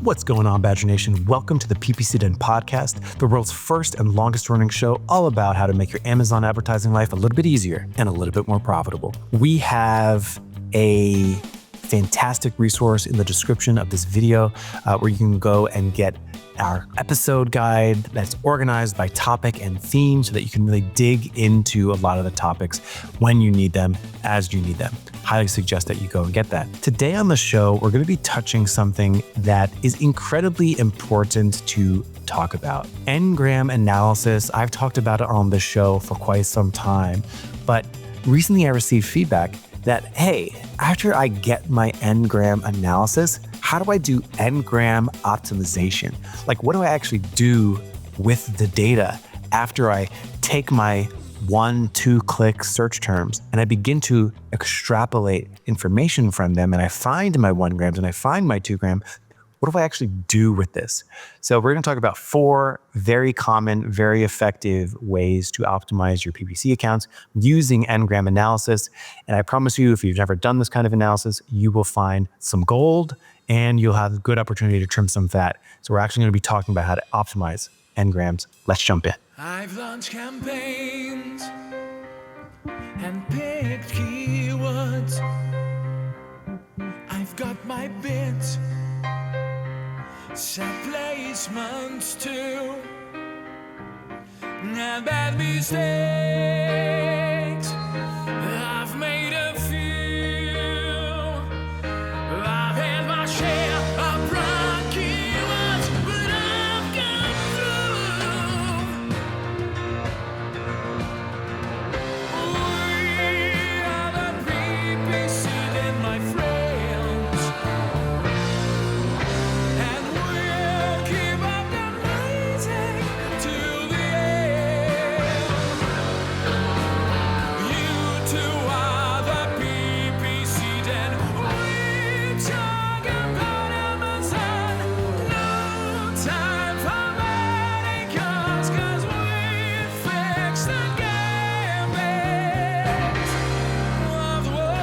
What's going on, Badger Nation? Welcome to the PPC Den Podcast, the world's first and longest running show all about how to make your Amazon advertising life a little bit easier and a little bit more profitable. We have a fantastic resource in the description of this video where you can go and get our episode guide that's organized by topic and theme so that you can really dig into a lot of the topics when you need them, as you need them. Highly suggest that you go and get that. Today on the show, we're going to be touching something that is incredibly important to talk about. Ngram analysis. I've talked about it on the show for quite some time, but recently I received feedback that, hey, after I get my Ngram analysis, how do I do Ngram optimization? Like, what do I actually do with the data after I take my 1-2 click search terms and I begin to extrapolate information from them and I find my 1 grams and I find my 2 gram? What do I actually do with this? So we're going to talk about 4 very common, very effective ways to optimize your PPC accounts using Ngram analysis. And I promise you, if you've never done this kind of analysis, you will find some gold and you'll have a good opportunity to trim some fat. So we're actually going to be talking about how to optimize Ngrams. Let's jump in. I've launched campaigns and picked keywords. I've got my bids, set placements too, and bad mistakes. I've made a few. I've had my share of wrong keywords, but I've gone through. We are the PPC Den, my friends, and we'll keep up the rising to the end. You two are the PPC Den. We talk about Amazon. No time for manicures, 'cause we fix the gambits of the world.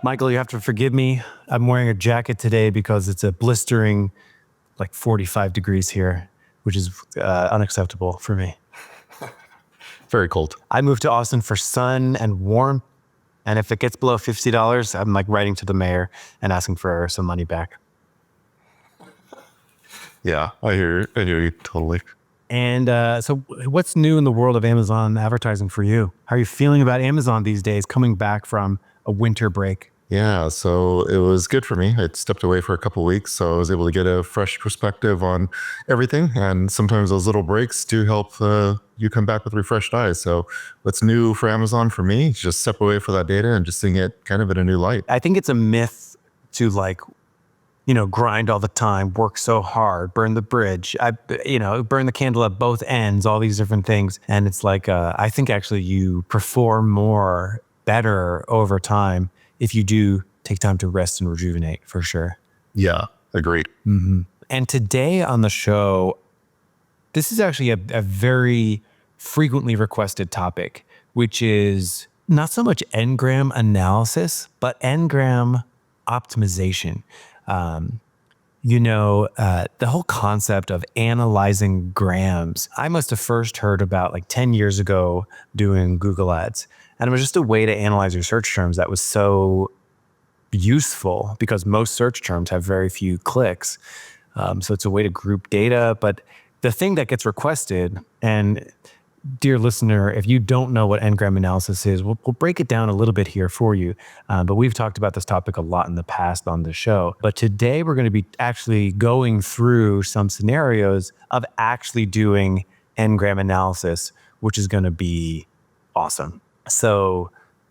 Michael, you have to forgive me. I'm wearing a jacket today because it's a blistering, like 45 degrees here, which is unacceptable for me. Very cold. I moved to Austin for sun and warmth. And if it gets below $50, I'm like writing to the mayor and asking for some money back. Yeah, I hear you totally. And so what's new in the world of Amazon advertising for you? How are you feeling about Amazon these days, coming back from a winter break? Yeah, so it was good for me. I stepped away for a couple of weeks, so I was able to get a fresh perspective on everything. And sometimes those little breaks do help you come back with refreshed eyes. So what's new for Amazon for me is just step away for that data and just seeing it kind of in a new light. I think it's a myth to grind all the time, work so hard, burn the bridge, burn the candle at both ends, all these different things. And it's like, I think actually you perform better over time if you do take time to rest and rejuvenate, for sure. Yeah, agreed. Mm-hmm. And today on the show, this is actually a very frequently requested topic, which is not so much Ngram analysis, but Ngram optimization. The whole concept of analyzing grams. I must have first heard about like 10 years ago doing Google Ads. And it was just a way to analyze your search terms that was so useful because most search terms have very few clicks. So it's a way to group data. But the thing that gets requested, and dear listener, if you don't know what Ngram analysis is, we'll break it down a little bit here for you. But we've talked about this topic a lot in the past on the show. But today we're going to be actually going through some scenarios of actually doing Ngram analysis, which is going to be awesome. So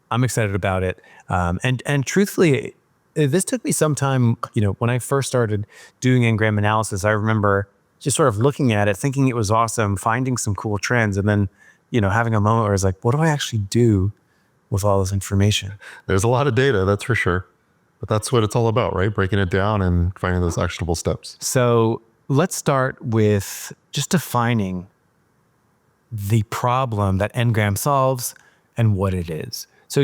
I'm excited about it. And truthfully, this took me some time. When I first started doing Ngram analysis, I remember just sort of looking at it, thinking it was awesome, finding some cool trends, and then, having a moment where I was like, what do I actually do with all this information? There's a lot of data, that's for sure. But that's what it's all about, right? Breaking it down and finding those actionable steps. So let's start with just defining the problem that Ngram solves and what it is. So,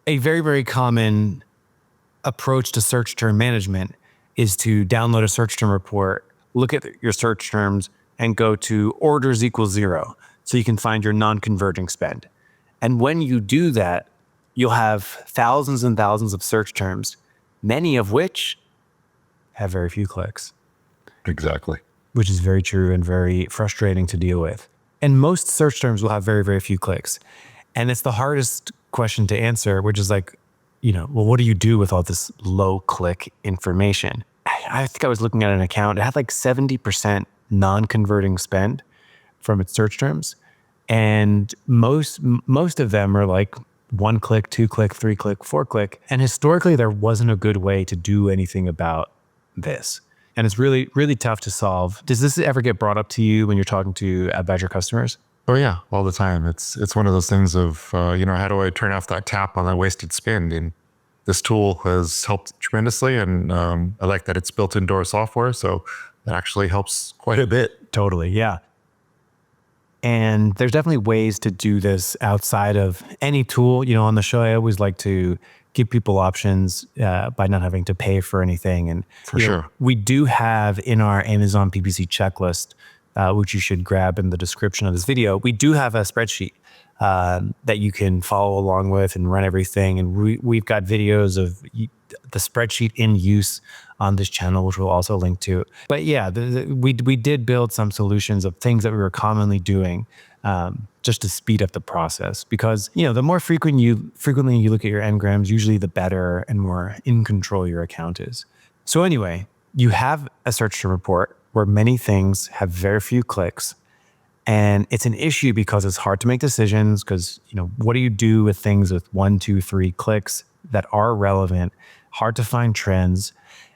a very, very common approach to search term management is to download a search term report, look at your search terms, and go to orders equals 0 so you can find your non-converting spend. And when you do that, you'll have thousands and thousands of search terms, many of which have very few clicks. Exactly. Which is very true and very frustrating to deal with. And most search terms will have very, very few clicks. And it's the hardest question to answer, which is like, well, what do you do with all this low click information? I think I was looking at an account. It had like 70% non-converting spend from its search terms. And most of them are like 1 click, 2 click, 3 click, 4 click. And historically, there wasn't a good way to do anything about this. And it's really, really tough to solve. Does this ever get brought up to you when you're talking to Ad Badger customers? Oh yeah, all the time. It's one of those things of, how do I turn off that tap on that wasted spend? And this tool has helped tremendously. And I like that it's built into our software. So that actually helps quite a bit. Totally, yeah. And there's definitely ways to do this outside of any tool. On the show, I always like to give people options by not having to pay for anything. And For sure. We do have in our Amazon PPC checklist, which you should grab in the description of this video, we do have a spreadsheet that you can follow along with and run everything. And we've got videos of the spreadsheet in use on this channel, which we'll also link to. But yeah, we did build some solutions of things that we were commonly doing just to speed up the process. Because the more frequently you look at your Ngrams, usually the better and more in control your account is. So anyway, you have a search term report where many things have very few clicks. And it's an issue because it's hard to make decisions because, what do you do with things with 1, 2, 3 clicks that are relevant, hard to find trends.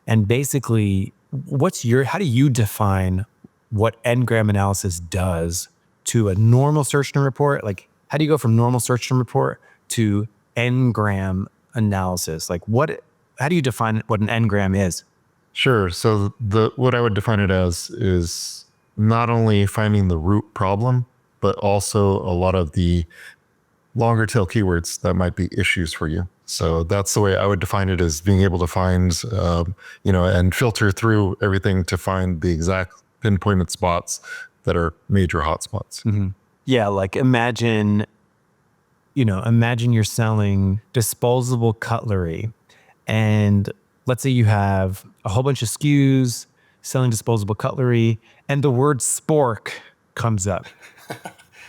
And basically, how do you define what Ngram analysis does to a normal search term report? Like, how do you go from normal search term report to Ngram analysis? Like, how do you define what an Ngram is? Sure. So what I would define it as is not only finding the root problem, but also a lot of the longer tail keywords that might be issues for you. So that's the way I would define it, as being able to find, and filter through everything to find the exact pinpointed spots that are major hotspots. Mm-hmm. Yeah. Like imagine you're selling disposable cutlery, and let's say you have a whole bunch of SKUs selling disposable cutlery and the word spork comes up.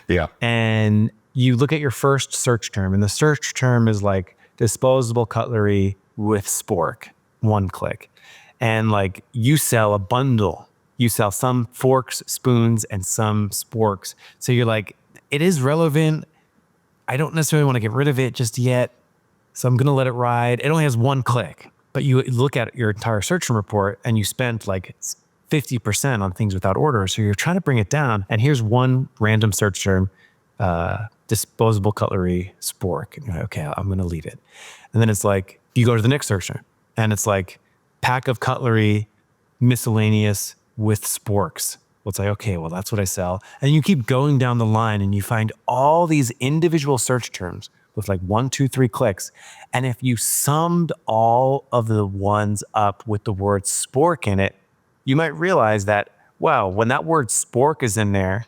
Yeah. And you look at your first search term, and the search term is like disposable cutlery with spork, 1 click. And like you sell a bundle, you sell some forks, spoons, and some sporks. So you're like, it is relevant. I don't necessarily want to get rid of it just yet. So I'm going to let it ride. It only has 1 click, but you look at your entire search term report and you spent like 50% on things without order. So you're trying to bring it down. And here's one random search term, disposable cutlery spork. And you're like, okay, I'm going to leave it. And then it's like, you go to the next search term and it's like pack of cutlery, miscellaneous with sporks. Well, it's like, okay, well, that's what I sell. And you keep going down the line and you find all these individual search terms with like 1, 2, 3 clicks. And if you summed all of the ones up with the word spork in it, you might realize that, wow, when that word spork is in there,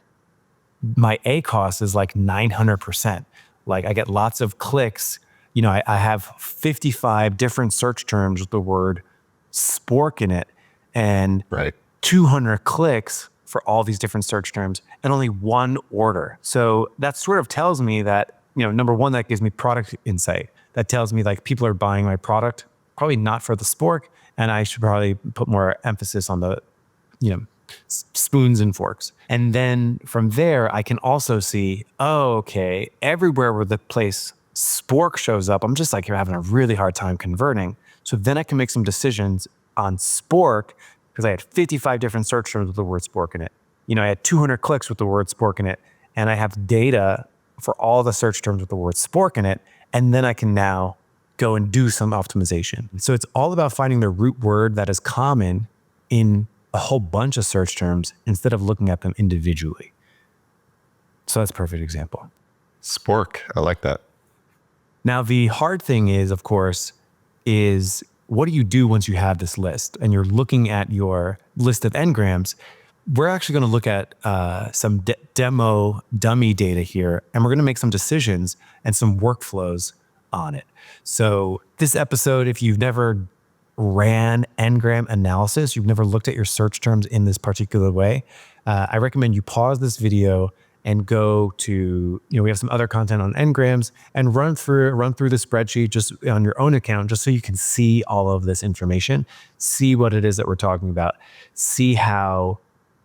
my ACoS is like 900%. Like I get lots of clicks. I have 55 different search terms with the word spork in it, and 200 clicks for all these different search terms and only 1 order. So that sort of tells me that, number one, that gives me product insight. That tells me like people are buying my product, probably not for the spork, and I should probably put more emphasis on the, spoons and forks. And then from there, I can also see, okay, everywhere where the place spork shows up, I'm just like, you're having a really hard time converting. So then I can make some decisions on spork, because I had 55 different search terms with the word spork in it. I had 200 clicks with the word spork in it, and I have data for all the search terms with the word spork in it. And then I can now go and do some optimization. So it's all about finding the root word that is common in a whole bunch of search terms instead of looking at them individually. So that's a perfect example. Spork, I like that. Now, the hard thing is, of course, is what do you do once you have this list and you're looking at your list of Ngrams? We're actually going to look at some demo dummy data here, and we're going to make some decisions and some workflows on it. So this episode, if you've never ran Ngram analysis, you've never looked at your search terms in this particular way, I recommend you pause this video and go to, we have some other content on Ngrams, and run through the spreadsheet just on your own account, just so you can see all of this information, see what it is that we're talking about, see how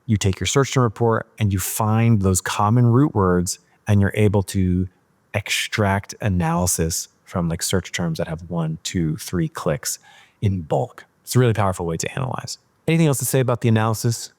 you take your search term report and you find those common root words, and you're able to extract analysis from like search terms that have 1, 2, 3 clicks in bulk. It's a really powerful way to analyze. Anything else to say about the analysis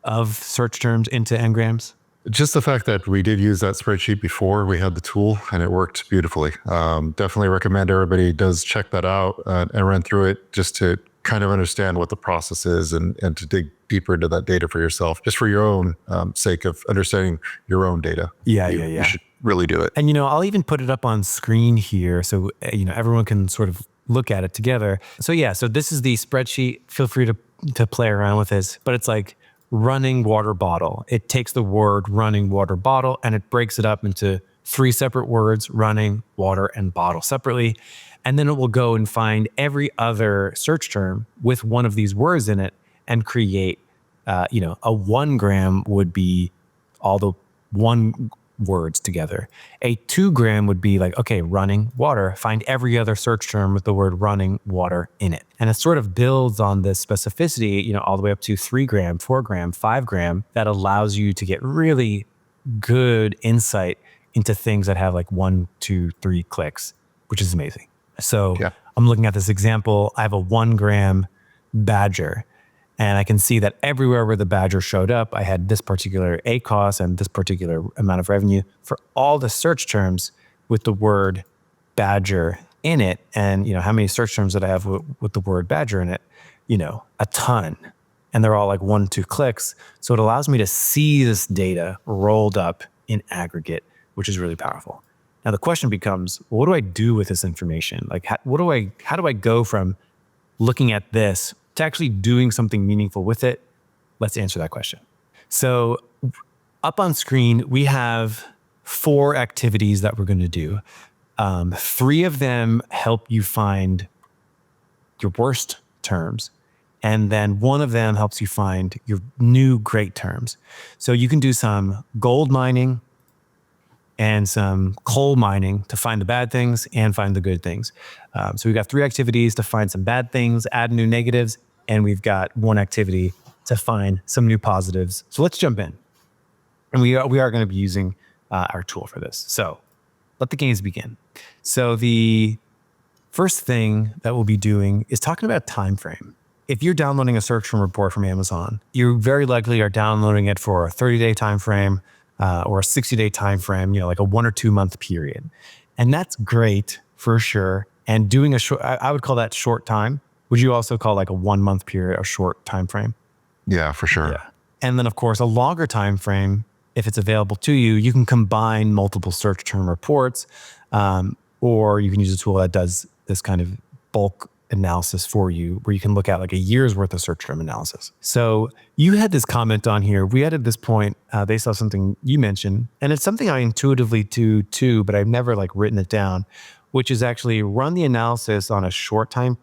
of search terms into Ngrams? Just the fact that we did use that spreadsheet before we had the tool, and it worked beautifully. Definitely recommend everybody does check that out and run through it, just to kind of understand what the process is, and to dig deeper into that data for yourself, just for your own sake of understanding your own data. You should really do it. And, I'll even put it up on screen here so, everyone can sort of look at it together. So this is the spreadsheet. Feel free to play around with this, but it's like running water bottle. It takes the word running water bottle and it breaks it up into 3 separate words: running, water, and bottle separately. And then it will go and find every other search term with one of these words in it and create, a 1 gram would be all the 1 words together. A 2 gram would be like, okay, running water, find every other search term with the word running water in it. And it sort of builds on this specificity, all the way up to 3 gram, 4 gram, 5 gram, that allows you to get really good insight into things that have like 1, 2, 3 clicks, which is amazing. So I'm looking at this example. I have a 1 gram badger, and I can see that everywhere where the badger showed up, I had this particular ACOS and this particular amount of revenue for all the search terms with the word badger in it. And, how many search terms that I have with the word badger in it? A ton. And they're all like 1, 2 clicks. So it allows me to see this data rolled up in aggregate, which is really powerful. Now the question becomes, what do I do with this information? Like, how do I go from looking at this to actually doing something meaningful with it? Let's answer that question. So up on screen, we have 4 activities that we're going to do. 3 of them help you find your worst terms. And then 1 of them helps you find your new great terms. So you can do some gold mining and some coal mining to find the bad things and find the good things. So we've got 3 activities to find some bad things, add new negatives, and we've got 1 activity to find some new positives. So let's jump in. And we are going to be using our tool for this. So let the games begin. So the first thing that we'll be doing is talking about time frame. If you're downloading a search term report from Amazon, you very likely are downloading it for a 30-day time frame, or a 60-day time frame, like a 1 or 2 month period. And that's great for sure. And doing I would call that short time. Would you also call like a 1 month period a short time frame? Yeah, for sure. Yeah. And then of course, a longer time frame, if it's available to you, you can combine multiple search term reports, or you can use a tool that does this kind of bulk analysis for you, where you can look at like a year's worth of search term analysis. So you had this comment on here. We added this point based off something you mentioned, and it's something I intuitively do too, but I've never like written it down, which is actually run the analysis on a short term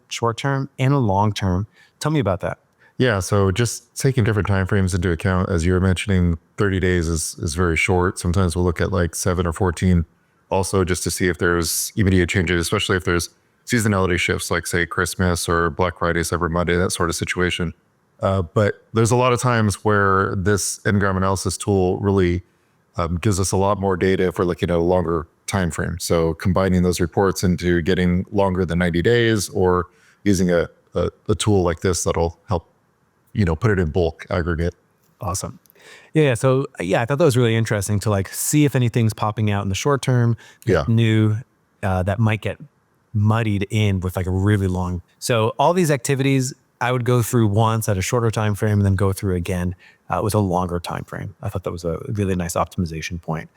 and a long term. Tell me about that. Yeah, so just taking different time frames into account, as you were mentioning, 30 days is very short. Sometimes we'll look at like 7 or 14 also, just to see if there's immediate changes, especially if there's seasonality shifts, like say Christmas or Black Friday, Cyber Monday, that sort of situation. But there's a lot of times where this Ngram analysis tool really gives us a lot more data if we're looking at a longer time frame. So combining those reports into getting longer than 90 days, or using a tool like this that'll help, put it in bulk aggregate. Awesome. Yeah. So I thought that was really interesting to like see if anything's popping out in the short term, new, that might get muddied in with like a really long. So all these activities I would go through once at a shorter time frame and then go through again with a longer time frame. I thought that was a really nice optimization point.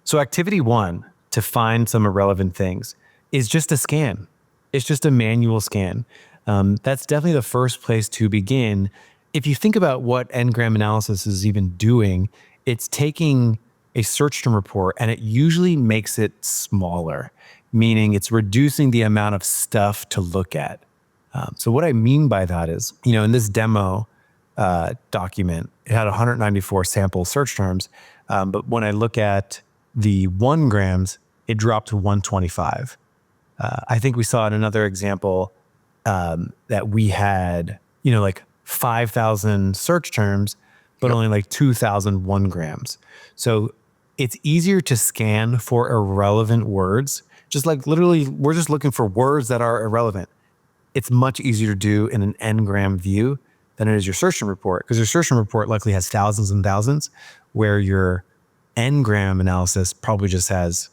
So activity 1, to find some irrelevant things, is just a scan. It's just a manual scan. That's definitely the first place to begin. If you think about what Ngram analysis is even doing, it's taking a search term report and it usually makes it smaller, meaning it's reducing the amount of stuff to look at. So what I mean by that is, in this demo document, it had 194 sample search terms. But when I look at the 1 grams, it dropped to 125. I think we saw in another example that we had, like 5,000 search terms, but only like 2,000 1 grams. So it's easier to scan for irrelevant words. Just like literally, we're just looking for words that are irrelevant. It's much easier to do in an Ngram view than it is your search term report, because your search term report likely has thousands and thousands, where your Ngram analysis probably just has,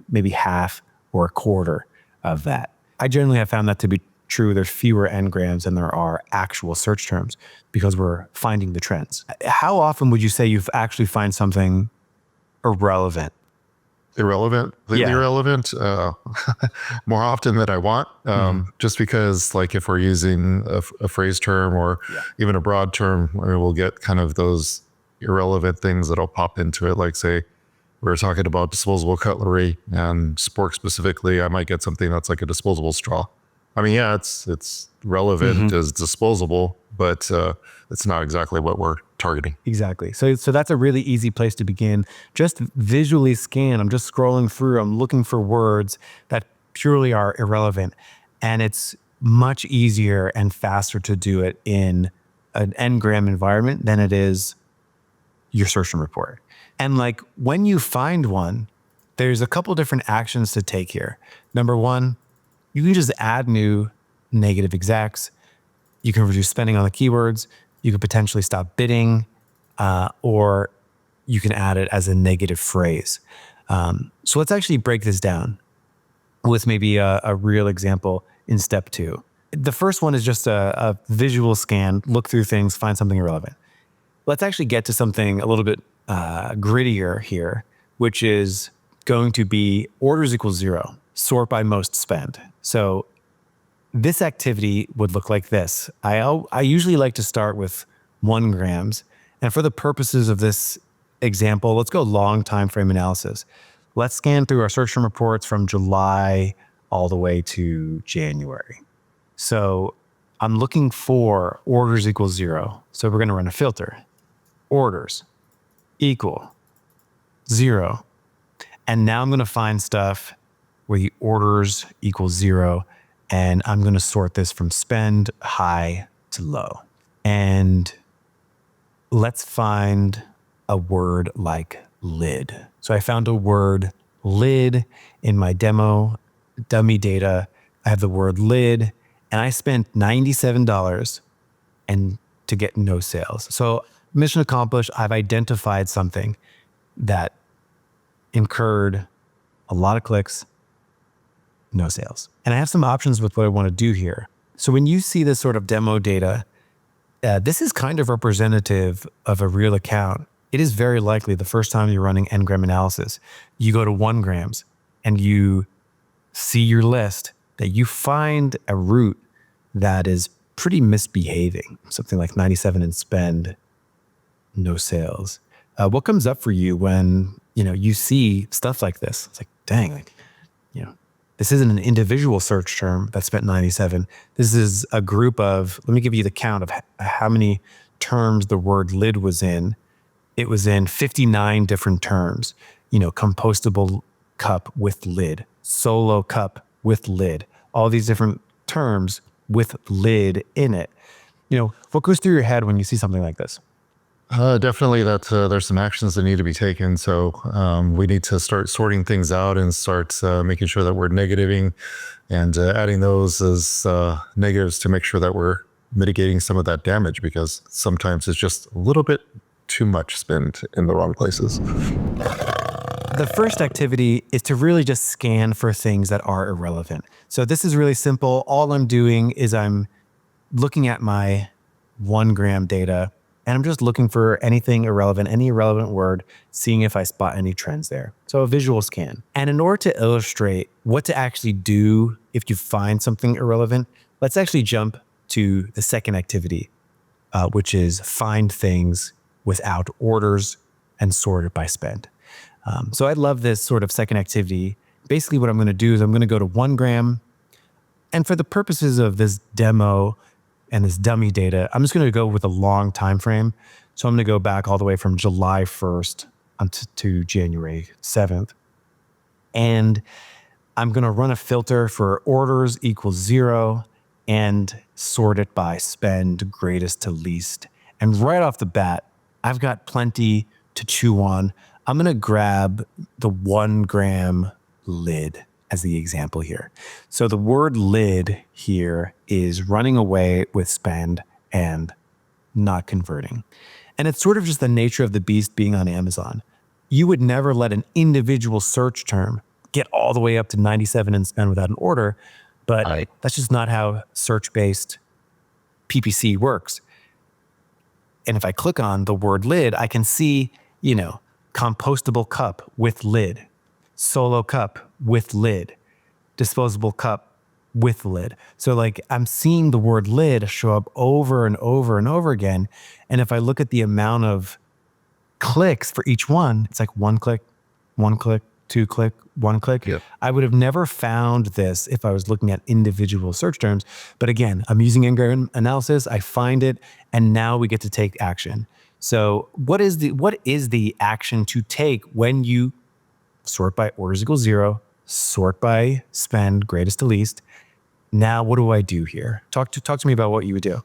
maybe half or a quarter of that. I generally have found that to be true. There's fewer Ngrams than there are actual search terms because we're finding the trends. How often would you say you've actually find something irrelevant? Completely irrelevant, more often than I want, just because like if we're using a phrase term or even a broad term, we'll get kind of those irrelevant things that'll pop into it. Like say we were talking about disposable cutlery and spork specifically, I might get something that's like a disposable straw. I mean, yeah, it's relevant as disposable, but it's not exactly what we're targeting. Exactly. So that's a really easy place to begin. Just visually scan. I'm just scrolling through. I'm looking for words that purely are irrelevant. And it's much easier and faster to do it in an Ngram environment than it is your search term report. And like when you find one, there's a couple different actions to take here. Number one, you can just add new negative execs. You can reduce spending on the keywords. You could potentially stop bidding, or you can add it as a negative phrase. So let's actually break this down with maybe a real example in step 2. The first one is just a visual scan, look through things, find something irrelevant. Let's actually get to something a little bit grittier here, which is going to be orders equals 0, sort by most spend. So this activity would look like this. I usually like to start with 1 grams. And for the purposes of this example, let's go long time frame analysis. Let's scan through our search term reports from July all the way to January. So I'm looking for orders equals 0. So we're going to run a filter. Orders equal 0. And now I'm going to find stuff where the orders equals 0. And I'm going to sort this from spend high to low. And let's find a word like lid. So I found a word lid in my dummy data. I have the word lid, and I spent $97 and to get no sales. So mission accomplished. I've identified something that incurred a lot of clicks, no sales. And I have some options with what I want to do here. So when you see this sort of demo data, this is kind of representative of a real account. It is very likely the first time you're running Ngram analysis, you go to 1 grams and you see your list, that you find a route that is pretty misbehaving, something like 97 in spend, no sales. What comes up for you when you see stuff like this? It's like, dang, this isn't an individual search term that spent 97. This is a group of, let me give you the count of how many terms the word lid was in. It was in 59 different terms. Compostable cup with lid, solo cup with lid, all these different terms with lid in it. What goes through your head when you see something like this? Definitely that there's some actions that need to be taken. So we need to start sorting things out and start making sure that we're negativing and adding those as negatives to make sure that we're mitigating some of that damage, because sometimes it's just a little bit too much spent in the wrong places. The first activity is to really just scan for things that are irrelevant. So this is really simple. All I'm doing is I'm looking at my 1 gram data, and I'm just looking for anything irrelevant, any irrelevant word, seeing if I spot any trends there. So a visual scan. And in order to illustrate what to actually do if you find something irrelevant, Let's actually jump to the second activity, which is find things without orders and sort it by spend. So I love this sort of second activity. Basically what I'm going to do is I'm going to go to 1Gram. And for the purposes of this demo and this dummy data, I'm just going to go with a long time frame. So I'm going to go back all the way from July 1st to January 7th. And I'm going to run a filter for orders equals 0 and sort it by spend greatest to least. And right off the bat, I've got plenty to chew on. I'm going to grab the 1Gram lid as the example here. So the word lid here is running away with spend and not converting. And it's sort of just the nature of the beast being on Amazon. You would never let an individual search term get all the way up to 97 in spend without an order, but that's just not how search-based PPC works. And if I click on the word lid, I can see, compostable cup with lid, solo cup with lid, disposable cup with lid. So I'm seeing the word lid show up over and over and over again. And if I look at the amount of clicks for each one, it's like 1 click, 2 click, 1 click. Yep. I would have never found this if I was looking at individual search terms. But again, I'm using Ngram analysis. I find it, and now we get to take action. So what is the action to take when you sort by orders equals 0, sort by spend greatest to least? Now, what do I do here? Talk to me about what you would do.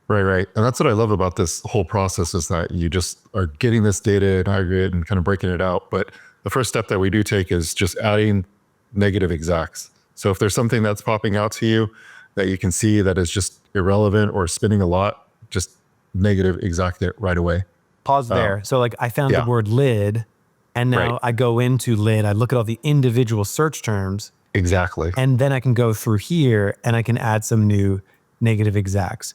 Right. And that's what I love about this whole process is that you just are getting this data in aggregate and kind of breaking it out. But the first step that we do take is just adding negative exacts. So if there's something that's popping out to you that you can see that is just irrelevant or spinning a lot, just negative exact it right away. Pause there. So I found the word lid, and now I go into lid. I look at all the individual search terms. Exactly. And then I can go through here and I can add some new negative exacts.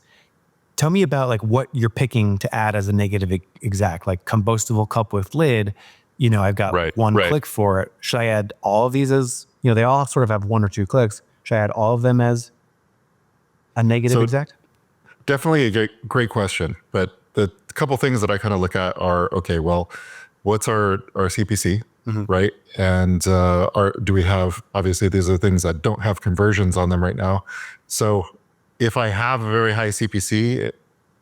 Tell me about what you're picking to add as a negative exact, like compostable cup with lid. I've got one click for it. Should I add all of these as, they all sort of have 1 or 2 clicks. Should I add all of them as a negative exact? Definitely a great question. But the couple things that I kind of look at are, okay, well, what's our CPC, right? And do we have, obviously these are things that don't have conversions on them right now. So if I have a very high CPC,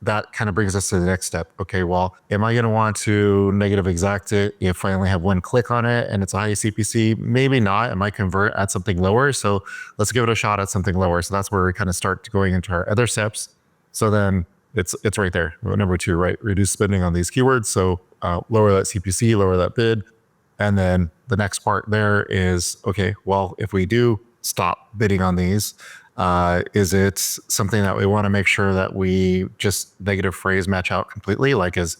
that kind of brings us to the next step. Okay, well, am I going to want to negative exact it if I only have 1 click on it and it's a high CPC? Maybe not. I might convert at something lower. So let's give it a shot at something lower. So that's where we kind of start going into our other steps. So then it's right there. Number 2, right? Reduce spending on these keywords. So lower that CPC, lower that bid. And then the next part there is, okay, well, if we do stop bidding on these, is it something that we want to make sure that we just negative phrase match out completely? Is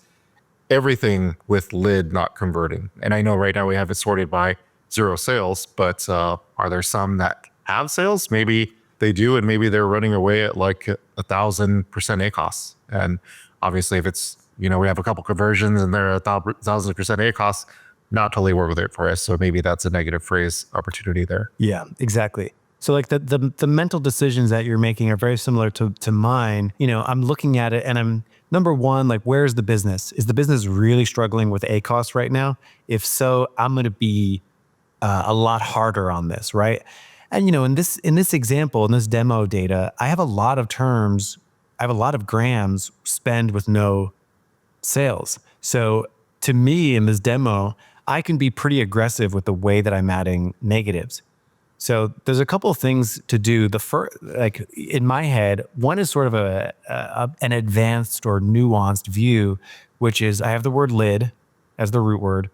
everything with lid not converting? And I know right now we have it sorted by 0 sales, but are there some that have sales? Maybe they do, and maybe they're running away at 1,000% ACOS. And obviously if it's, we have a couple conversions and they're 1,000% ACOS, not totally work with it for us. So maybe that's a negative phrase opportunity there. Yeah, exactly. So the mental decisions that you're making are very similar to mine. I'm looking at it and I'm, number one, where's the business? Is the business really struggling with ACOS right now? If so, I'm going to be a lot harder on this, right? And in this example, in this demo data, I have a lot of terms, I have a lot of grams spend with no sales. So to me in this demo, I can be pretty aggressive with the way that I'm adding negatives. So there's a couple of things to do. The first, in my head, one is sort of an advanced or nuanced view, which is I have the word lid as the root word.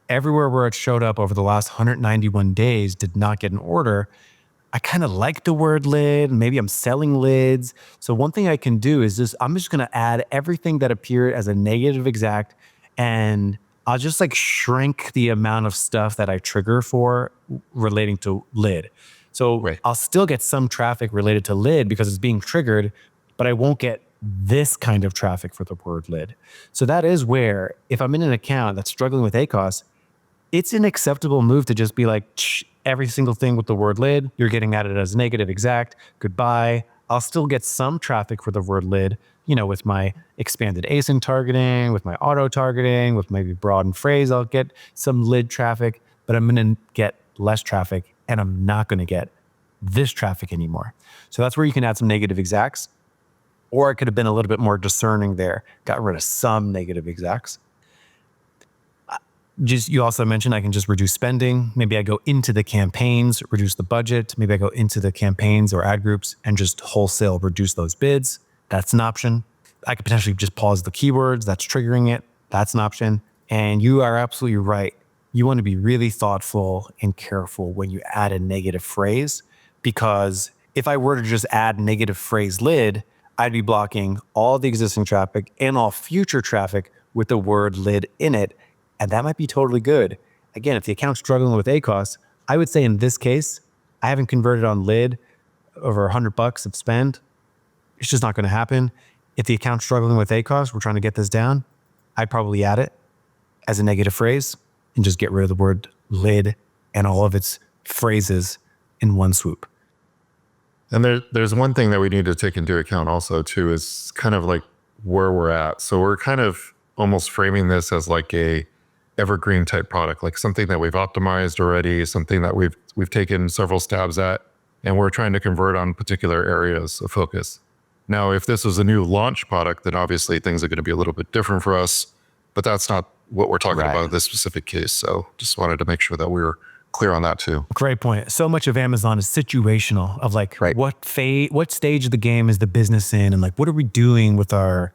Everywhere where it showed up over the last 191 days did not get an order. I kind of like the word lid. Maybe I'm selling lids. So one thing I can do is I'm just going to add everything that appeared as a negative exact, and I'll just shrink the amount of stuff that I trigger for relating to lid. So I'll still get some traffic related to lid because it's being triggered, but I won't get this kind of traffic for the word lid. So that is where, if I'm in an account that's struggling with ACOS, it's an acceptable move to just be every single thing with the word lid, you're getting added as negative exact. Goodbye. I'll still get some traffic for the word lid, with my expanded ASIN targeting, with my auto targeting, with maybe broadened phrase, I'll get some lid traffic, but I'm going to get less traffic and I'm not going to get this traffic anymore. So that's where you can add some negative exacts, or I could have been a little bit more discerning there, got rid of some negative exacts. You also mentioned I can just reduce spending. Maybe I go into the campaigns, reduce the budget. Maybe I go into the campaigns or ad groups and just wholesale reduce those bids. That's an option. I could potentially just pause the keywords. That's triggering it. That's an option. And you are absolutely right. You want to be really thoughtful and careful when you add a negative phrase, because if I were to just add negative phrase lid, I'd be blocking all the existing traffic and all future traffic with the word lid in it. And that might be totally good. Again, if the account's struggling with ACoS, I would say in this case, I haven't converted on lid over $100 of spend. It's just not going to happen. If the account's struggling with ACoS, we're trying to get this down, I'd probably add it as a negative phrase and just get rid of the word lid and all of its phrases in one swoop. And there's one thing that we need to take into account also too, is kind of like where we're at. So we're kind of almost framing this as like a evergreen type product, like something that we've optimized already, something that we've taken several stabs at, and we're trying to convert on particular areas of focus. Now, if this was a new launch product, then obviously things are going to be a little bit different for us, but that's not what we're talking about in this specific case. So just wanted to make sure that we were clear on that too. Great point. So much of Amazon is situational, of like what stage of the game is the business in, and like what are we doing with our,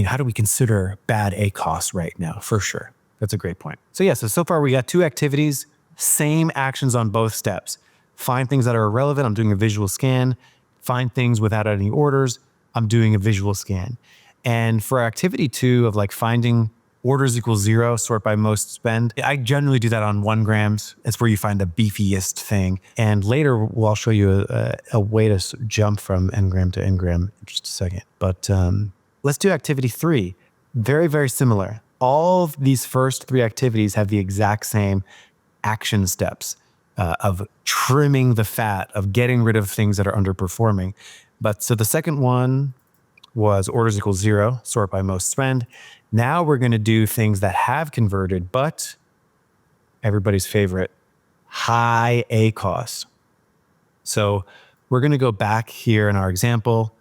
how do we consider bad ACoS right now? For sure. That's a great point. So far we got 2 activities, same actions on both steps. Find things that are irrelevant, I'm doing a visual scan. Find things without any orders, I'm doing a visual scan. And for activity 2 of like finding orders equals 0, sort by most spend, I generally do that on 1 grams. It's where you find the beefiest thing. And later I'll show you a way to jump from Ngram to Ngram in just a second. But let's do activity 3. Very, very similar. All of these first 3 activities have the exact same action steps of trimming the fat, of getting rid of things that are underperforming. But so the second one was orders equals 0, sort by most spend. Now we're going to do things that have converted, but everybody's favorite, high ACoS. So we're going to go back here in our example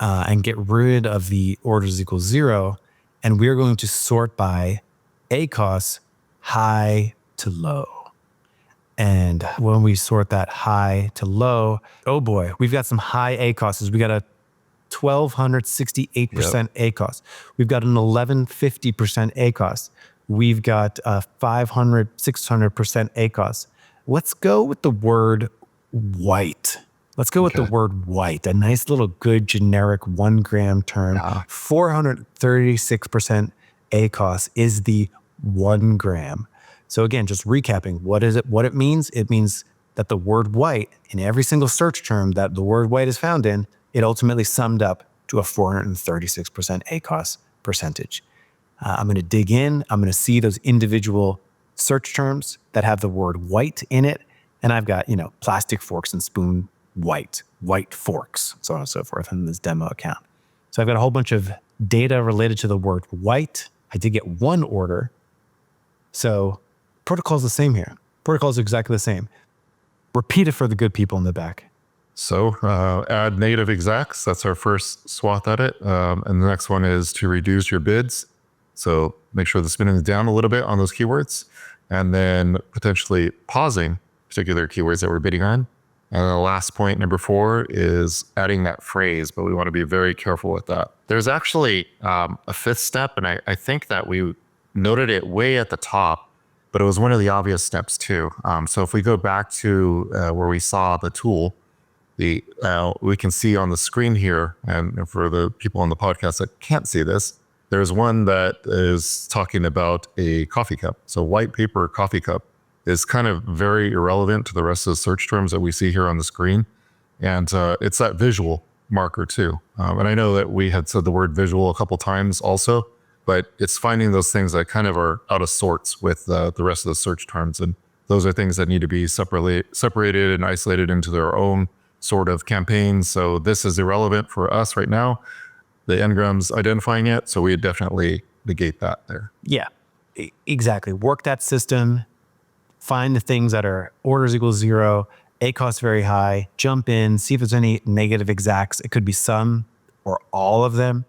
and get rid of the orders equals 0. And we're going to sort by ACoS high to low. And when we sort that high to low, oh boy, we've got some high ACoSs. We got a 1,268% ACoS. We've got an 1,150% ACoS. We've got a 500, 600% ACoS. Let's go with the word white. Let's go with the word white, a nice little good generic 1 gram term. 436% ACoS is the 1 gram. So again, just recapping, what is it? What it means? It means that the word white in every single search term that the word white is found in, it ultimately summed up to a 436% ACoS percentage. I'm going to dig in. I'm going to see those individual search terms that have the word white in it. And I've got, plastic forks and spoon white forks, so on and so forth in this demo account. So I've got a whole bunch of data related to the word white. I did get 1 order. So protocol is the same here. Protocol is exactly the same. Repeat it for the good people in the back. So add negative exacts. That's our first swath at it. And the next one is to reduce your bids. So make sure the spinning is down a little bit on those keywords, and then potentially pausing particular keywords that we're bidding on. And the last point, number 4, is adding that phrase, but we want to be very careful with that. There's actually a 5th step, and I think that we noted it way at the top, but it was one of the obvious steps too. So if we go back to where we saw the tool, we can see on the screen here, and for the people on the podcast that can't see this, there's one that is talking about a coffee cup. So white paper coffee cup is kind of very irrelevant to the rest of the search terms that we see here on the screen. And it's that visual marker too. And I know that we had said the word visual a couple times also, but it's finding those things that kind of are out of sorts with the rest of the search terms. And those are things that need to be separated and isolated into their own sort of campaigns. So this is irrelevant for us right now. The Ngram's identifying it. So we would definitely negate that there. Yeah, exactly. Work that system, find the things that are orders equals 0, ACOS very high, jump in, see if there's any negative exacts. It could be some or all of them.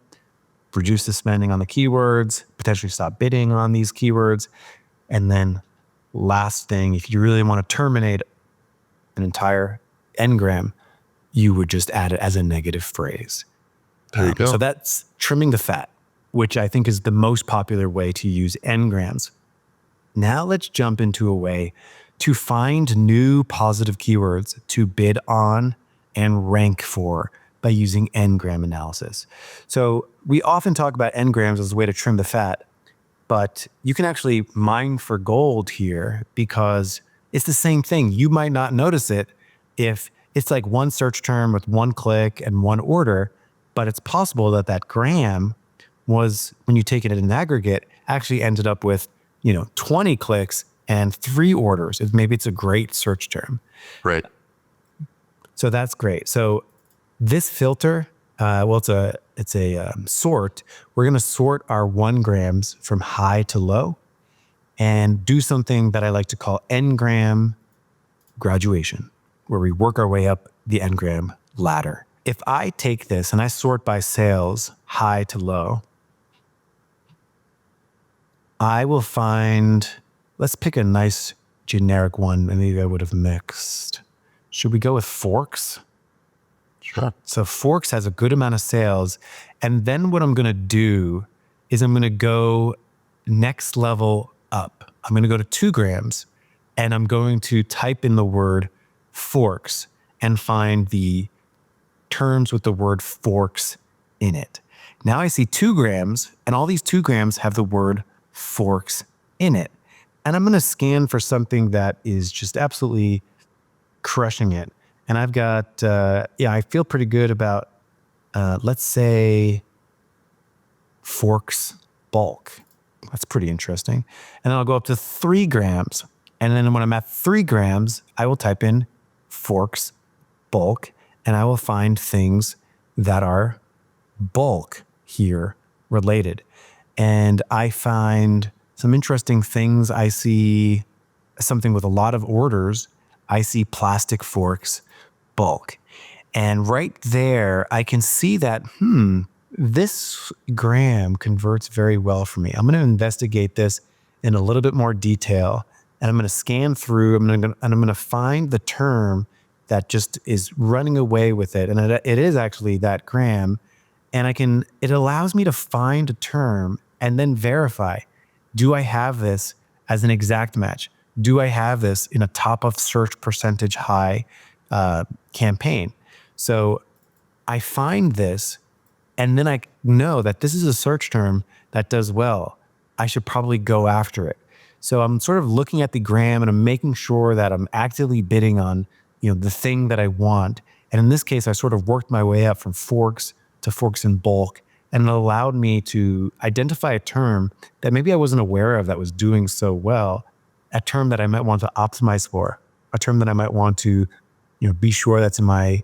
Reduce the spending on the keywords, potentially stop bidding on these keywords. And then last thing, if you really want to terminate an entire Ngram, you would just add it as a negative phrase. There you go. So that's trimming the fat, which I think is the most popular way to use Ngrams. Now let's jump into a way to find new positive keywords to bid on and rank for by using Ngram analysis. So we often talk about Ngrams as a way to trim the fat, but you can actually mine for gold here because it's the same thing. You might not notice it if it's like one search term with one click and one order, but it's possible that that gram was, when you take it in an aggregate, actually ended up with 20 clicks and 3 orders. Maybe it's a great search term. Right. So that's great. So this filter, it's a sort. We're going to sort our 1 grams from high to low and do something that I like to call Ngram graduation, where we work our way up the Ngram ladder. If I take this and I sort by sales, high to low, I will find, let's pick a nice generic one. Maybe I would have mixed. Should we go with forks? Sure. So forks has a good amount of sales. And then what I'm going to do is I'm going to go next level up. I'm going to go to 2 grams and I'm going to type in the word forks and find the terms with the word forks in it. Now I see 2 grams and all these 2 grams have the word forks in it. And I'm going to scan for something that is just absolutely crushing it. And I've got, I feel pretty good about, let's say, forks bulk. That's pretty interesting. And then I'll go up to 3 grams. And then when I'm at 3 grams, I will type in forks bulk, and I will find things that are bulk here related. And I find some interesting things. I see something with a lot of orders. I see plastic forks bulk. And right there, I can see that, this gram converts very well for me. I'm going to investigate this in a little bit more detail. And I'm going to scan through, and I'm going to find the term that just is running away with it. And it is actually that gram. And it allows me to find a term and then verify, do I have this as an exact match? Do I have this in a top of search percentage high campaign? So I find this, and then I know that this is a search term that does well. I should probably go after it. So I'm sort of looking at the gram and I'm making sure that I'm actively bidding on, the thing that I want. And in this case, I sort of worked my way up from forks to forks in bulk, and it allowed me to identify a term that maybe I wasn't aware of that was doing so well, a term that I might want to optimize for, a term that I might want to, be sure that's in my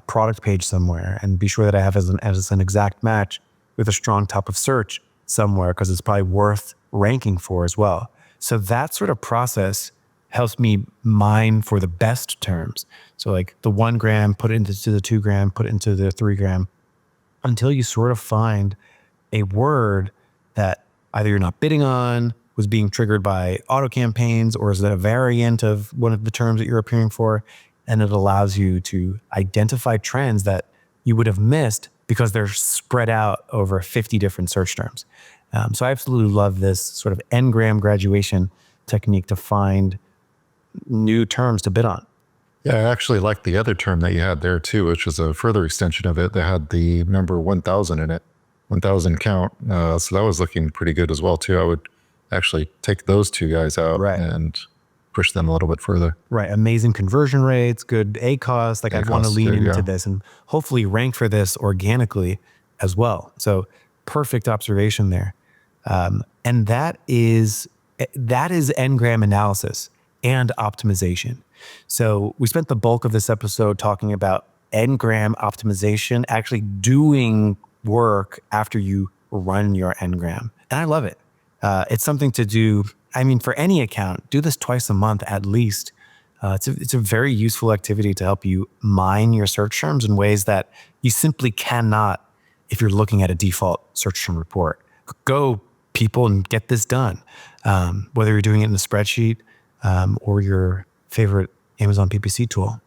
product page somewhere, and be sure that I have as an exact match with a strong top of search somewhere, because it's probably worth ranking for as well. So that sort of process helps me mine for the best terms. So like the 1 gram, put it into the 2 gram, put it into the 3 gram, until you sort of find a word that either you're not bidding on, was being triggered by auto campaigns, or is it a variant of one of the terms that you're appearing for? And it allows you to identify trends that you would have missed because they're spread out over 50 different search terms. So I absolutely love this sort of Ngram graduation technique to find new terms to bid on. Yeah, I actually like the other term that you had there too, which was a further extension of it that had the number 1,000 in it, 1,000 count. So that was looking pretty good as well too. I would actually take those 2 guys out and push them a little bit further. Right. Amazing conversion rates, good ACOS. Like I'd want to lean into this and hopefully rank for this organically as well. So perfect observation there. And that is Ngram analysis and optimization. So we spent the bulk of this episode talking about Ngram optimization, actually doing work after you run your Ngram. And I love it. It's something to do. I mean, for any account, do this twice a month at least. It's a very useful activity to help you mine your search terms in ways that you simply cannot if you're looking at a default search term report. Go, people, and get this done. Whether you're doing it in a spreadsheet or your favorite Amazon PPC tool.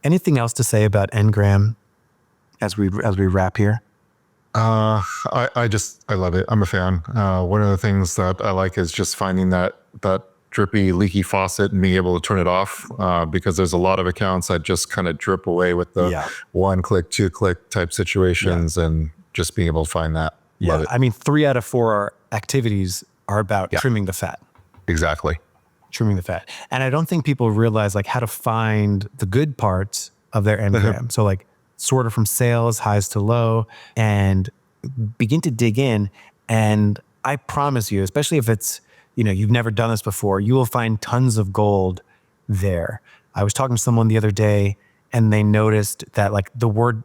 Anything else to say about Ngram as we wrap here? I love it. I'm a fan. One of the things that I like is just finding that drippy, leaky faucet and being able to turn it off, because there's a lot of accounts that just kind of drip away with the 1-click, 2-click type situations, and just being able to find that. Love it. I mean, 3 out of 4 activities are about trimming the fat. Exactly. Trimming the fat. And I don't think people realize like how to find the good parts of their Ngram. So like sort of from sales, highs to low, and begin to dig in. And I promise you, especially if it's, you've never done this before, you will find tons of gold there. I was talking to someone the other day and they noticed that like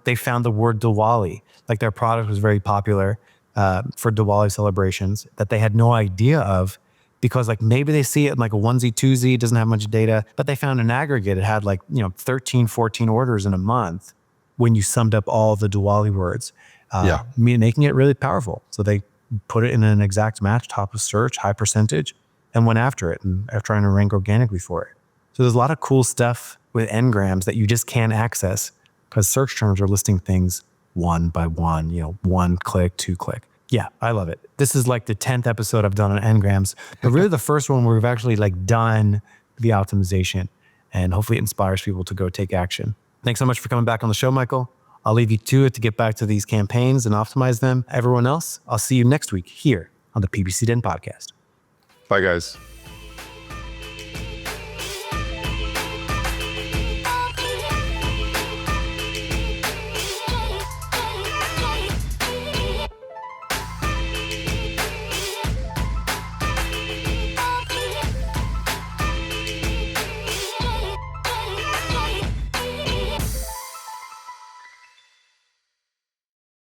they found the word Diwali, like their product was very popular for Diwali celebrations that they had no idea of, because like maybe they see it in like a onesie twosie, it doesn't have much data, but they found an aggregate. It had like, 13, 14 orders in a month when you summed up all the Diwali words, making it really powerful. So they put it in an exact match, top of search, high percentage, and went after it and are trying to rank organically for it. So there's a lot of cool stuff with Ngrams that you just can't access because search terms are listing things one by one, 1 click, 2 click. Yeah, I love it. This is like the 10th episode I've done on Ngrams, but really the first one where we've actually like done the optimization, and hopefully it inspires people to go take action. Thanks so much for coming back on the show, Michael. I'll leave you to it to get back to these campaigns and optimize them. Everyone else, I'll see you next week here on the PPC Den Podcast. Bye, guys.